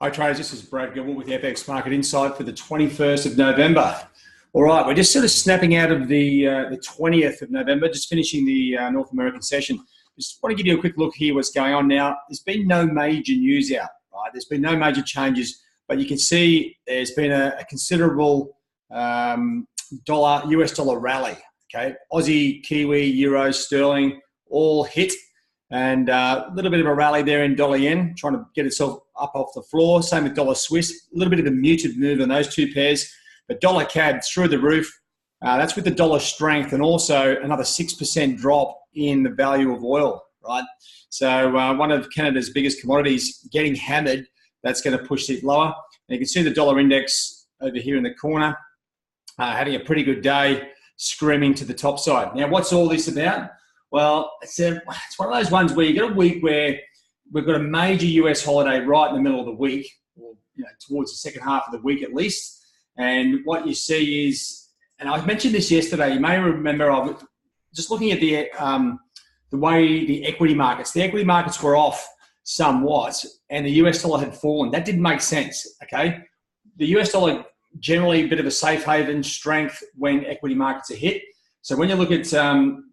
Hi traders, this is Brad Gilbert with FX Market Insight for the 21st of November. All right, we're just sort of snapping out of the 20th of November, just finishing the North American session. Just want to give you a quick look here what's going on now. There's been no major news out, right? There's been no major changes, but you can see there's been a considerable US dollar rally, okay? Aussie, Kiwi, Euro, Sterling, all hit. And a little bit of a rally there in dollar yen, trying to get itself up off the floor. Same with dollar Swiss, a little bit of a muted move on those two pairs. But dollar CAD through the roof. That's with the dollar strength and also another 6% drop in the value of oil, right? So one of Canada's biggest commodities getting hammered. That's going to push it lower. And you can see the dollar index over here in the corner having a pretty good day, screaming to the top side. Now, what's all this about? Well, it's one of those ones where you got a week where we've got a major US holiday right in the middle of the week, or towards the second half of the week at least. And what you see is, and I mentioned this yesterday, you may remember, I was just looking at the way the equity markets were off somewhat, and the US dollar had fallen. That didn't make sense, okay? The US dollar generally a bit of a safe haven strength when equity markets are hit. So when you look at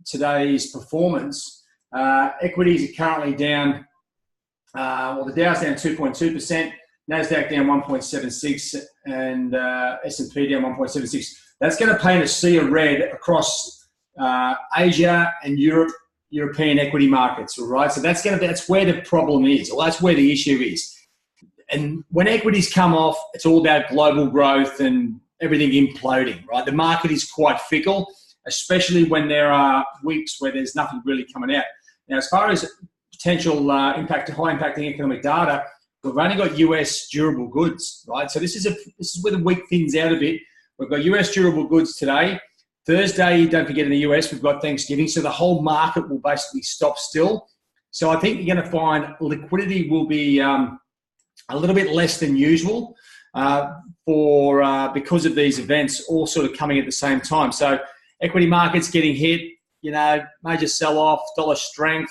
today's performance, equities are currently down, the Dow's down 2.2%, NASDAQ down 1.76%, and S&P down 1.76%. That's going to paint a sea of red across Asia and European equity markets, all right? So that's where the problem is, or that's where the issue is. And when equities come off, it's all about global growth and everything imploding, right? The market is quite fickle, especially when there are weeks where there's nothing really coming out. Now, as far as potential high impacting economic data, we've only got US durable goods, right? So this is where the week thins out a bit. We've got US durable goods today. Thursday, don't forget in the US, we've got Thanksgiving. So the whole market will basically stop still. So I think you're going to find liquidity will be a little bit less than usual because of these events all sort of coming at the same time. So equity markets getting hit, major sell-off, dollar strength.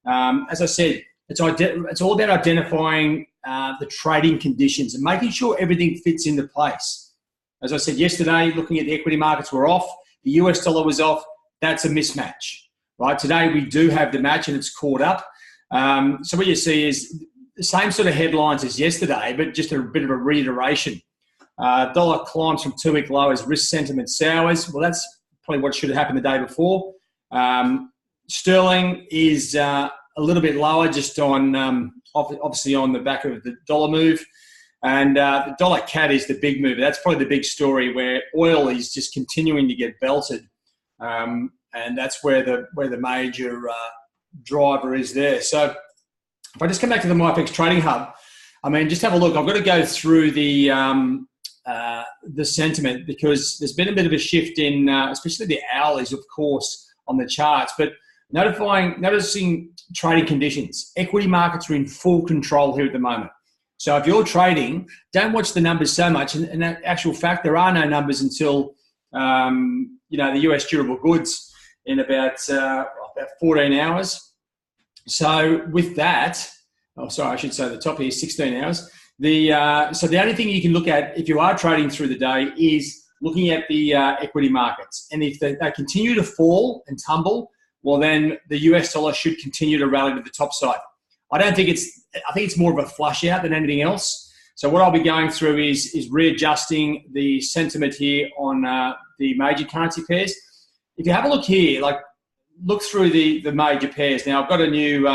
As I said, it's all about identifying the trading conditions and making sure everything fits into place. As I said yesterday, looking at the equity markets were off. The US dollar was off. That's a mismatch, right? Today we do have the match and it's caught up. So what you see is the same sort of headlines as yesterday, but just a bit of a reiteration. Dollar climbs from 2-week lows, risk sentiment sours. Well, that's probably what should have happened the day before. Sterling is a little bit lower, just on obviously on the back of the dollar move, and the dollar CAD is the big move. That's probably the big story where oil is just continuing to get belted, and that's where the major driver is there. So if I just come back to the MyFX Trading Hub, I mean, just have a look. I've got to go through the sentiment because there's been a bit of a shift in, especially the hourlies, of course, on the charts. But noticing trading conditions. Equity markets are in full control here at the moment. So if you're trading, don't watch the numbers so much. And in actual fact, there are no numbers until the US durable goods in about 14 hours. So with that, I should say the top here is 16 hours. So the only thing you can look at if you are trading through the day is looking at the equity markets. And if they continue to fall and tumble, well, then the US dollar should continue to rally to the top side. I think it's more of a flush out than anything else. So what I'll be going through is readjusting the sentiment here on the major currency pairs. If you have a look here, look through the major pairs. Now, I've got a new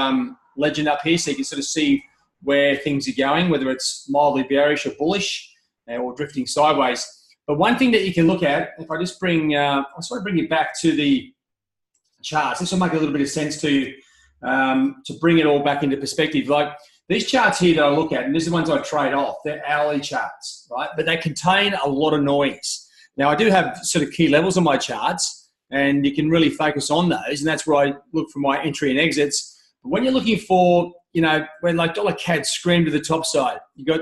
legend up here so you can sort of see where things are going, whether it's mildly bearish or bullish or drifting sideways. But one thing that you can look at, if I just I just want to bring you back to the charts. This will make a little bit of sense to you to bring it all back into perspective. Like these charts here that I look at, and these are the ones I trade off, they're hourly charts, right? But they contain a lot of noise. Now, I do have sort of key levels on my charts, and you can really focus on those, and that's where I look for my entry and exits. But when you're looking for, when like dollar CAD screamed to the top side, you got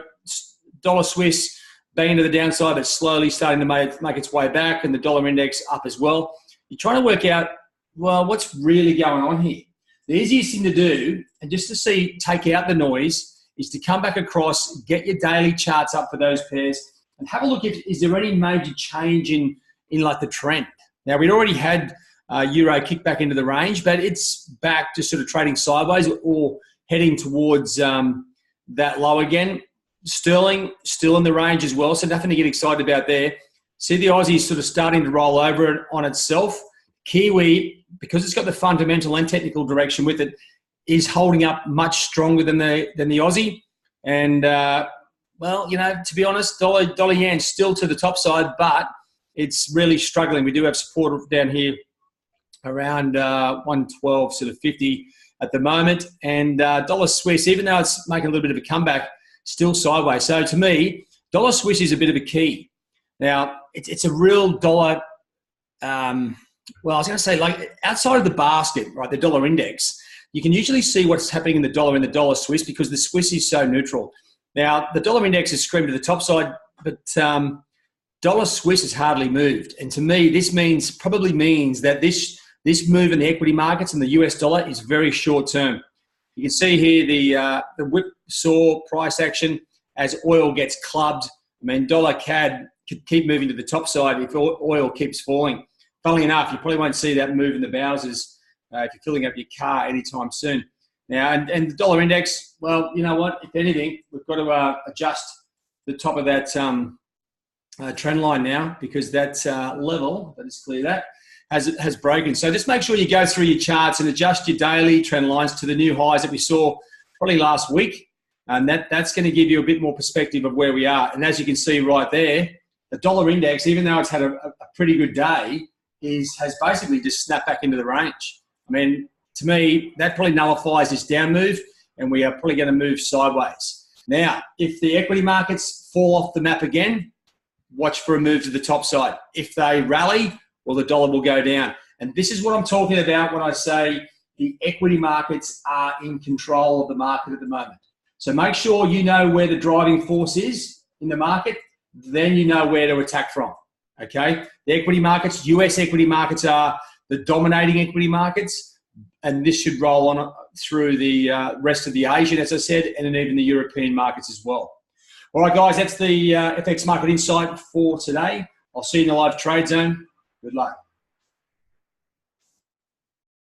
dollar Swiss banging to the downside, but slowly starting to make its way back, and the dollar index up as well. You're trying to work out, well, what's really going on here? The easiest thing to do, and just to take out the noise, is to come back across, get your daily charts up for those pairs, and have a look if is there any major change in like the trend. Now, we'd already had Euro kick back into the range, but it's back to sort of trading sideways or heading towards that low again. Sterling still in the range as well, so nothing to get excited about there. See the Aussie sort of starting to roll over on itself. Kiwi, because it's got the fundamental and technical direction with it, is holding up much stronger than the Aussie. And, well, you know, to be honest, dollar yen still to the top side, but it's really struggling. We do have support down here around 112, sort of 50 at the moment. And dollar Swiss, even though it's making a little bit of a comeback, still sideways. So to me, dollar Swiss is a bit of a key. Now, it's a real dollar, well, I was going to say, like, outside of the basket, right, the dollar index, you can usually see what's happening in the dollar Swiss because the Swiss is so neutral. Now, the dollar index is screamed to the top side, but dollar Swiss has hardly moved. And to me, this probably means that this move in the equity markets and the US dollar is very short term. You can see here the whipsaw price action as oil gets clubbed. I mean, dollar CAD could keep moving to the top side if oil keeps falling. Funnily enough, you probably won't see that move in the Bowsers if you're filling up your car anytime soon. Now, and the dollar index, well, you know what? If anything, we've got to adjust the top of that trend line now because that level, let us clear that, has broken. So just make sure you go through your charts and adjust your daily trend lines to the new highs that we saw probably last week. And that's going to give you a bit more perspective of where we are. And as you can see right there, the dollar index, even though it's had a pretty good day, has basically just snapped back into the range. I mean, to me, that probably nullifies this down move, and we are probably going to move sideways. Now, if the equity markets fall off the map again, watch for a move to the top side. If they rally, well, the dollar will go down. And this is what I'm talking about when I say the equity markets are in control of the market at the moment. So make sure you know where the driving force is in the market, then you know where to attack from, okay? The equity markets, US equity markets are the dominating equity markets, and this should roll on through the rest of the Asian, as I said, and then even the European markets as well. All right, guys, that's the FX Market Insight for today. I'll see you in the live trade zone. Good luck.